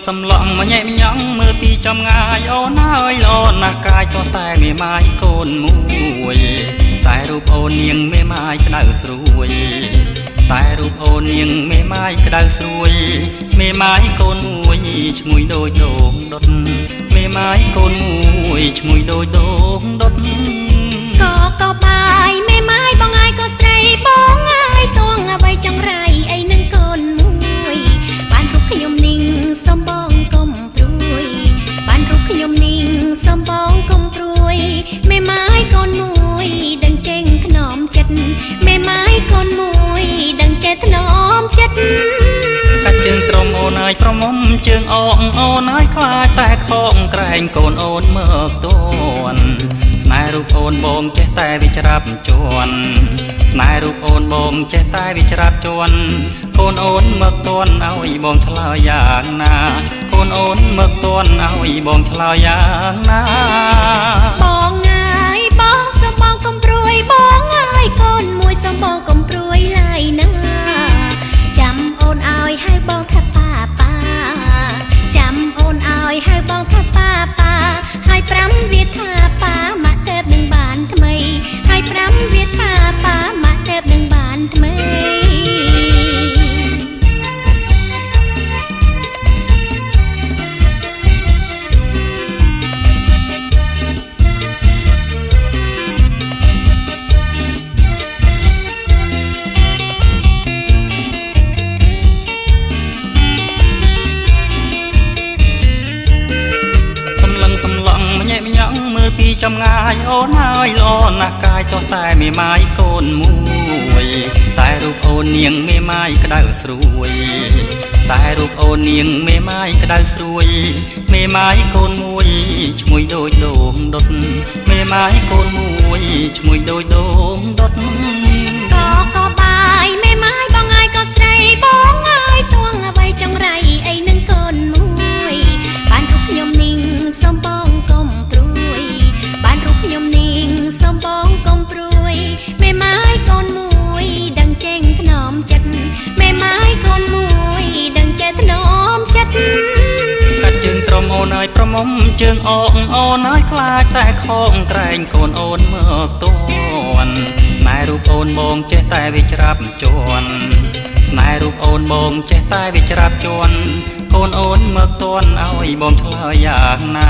សំឡងមកញ៉ែញ៉ងមើលពីចំងាយអូនហើយល្អណាស់កាយក៏តែមេម៉ាយកូនមួយតែរូបអូននាងមេម៉ាយក្តៅស្រួយតែរូបអូននាងមេម៉ាយក្តៅស្រួយមេម៉ាយកូនមួយឈ្ងុយដូចដូងដុតមេម៉ាយកូនមួយឈ្ងុយដូចដូងដុតក៏បាយមេម៉ាយបងអាយក៏ស្រីបងអាយតួងអ្វីចង្រៃអីនឹងកូនមួយបានរូបខ្ញុំនាងសំបងកុំព្រួយបានរូបខ្ញុំនាងសំបងកុំព្រួយមេម៉ាយកូនមួយដឹងចេញថ្នមចិត្តមេម៉ាយកូនមួយដឹងចេះថ្នមចិត្តកាច់ជើងត្រមអូនហើយប្រមុំជើងអងអូនហើយខ្លាចតែខំក្រែងកូនអូនមកតួនស្នេហ៍រូបអូនបងចេះតែវិច្រាបជន់ស្នេហ៍រូបអូនបងចេះតែវិច្រាបជន់កូនអូនមកតួនឲ្យបងឆ្លើយយ៉ាងណាកូនអូនមកតួនឲ្យបងឆ្លើយយ៉ាងណាបងងាយបងសំបងកុំព្រួយបងងាយកូនមួយសំបងកុំព្រួយឡើយណាចាំអូនឲ្យហើយបងថាប៉ាចាំអូនឲ្យហើយបងថាប៉ាហើយ5វាថាប៉ាម៉ាក់ទៅនឹងបានថ្មីហើយ5វាថាប៉ាម៉ាក់ទៅនឹងបានថ្មីពីចំងាយអូនហើយល្អណាស់កាយចុះតែមេម៉ាយកូនមួយតែរូបអូននាងមេម៉ាយក្តៅស្រួយតែរូបអូននាងមេម៉ាយក្តៅស្រួយមេម៉ាយកូនមួយឈ្ងុយដូចដូងដុតមេម៉ាយកូនមួយឈ្ងុយដូចដូងដុតក៏បាយមេម៉ាយបងអាយក៏ស្រីបងអាយតួងអ្វីចង្រៃអីនឹងកូនមួយបានរូបខ្ញុំនាងសំបងកុំខ្ញុំនាងសំបងកុំព្រួយមេម៉ាយកូនមួយដឹងចេញថ្នមចិត្តមេម៉ាយកូនមួយដឹងចេះថ្នមចិត្តកាច់ជើងត្រមអូនហើយប្រមុំជើងអងអូនហើយខ្លាចតែខំក្រែងកូនអូនមកតួនស្នេហ៍រូបអូនបងចេះតែវិច្រាបជន់ស្នេហ៍រូបអូនបងចេះតែវិច្រាបជន់កូនអូនមកតួនឲ្យបងឆ្លើយយ៉ាងណា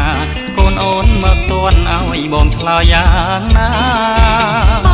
កូនអូនមកតួនឲ្យបងឆ្លើយយ៉ាងណា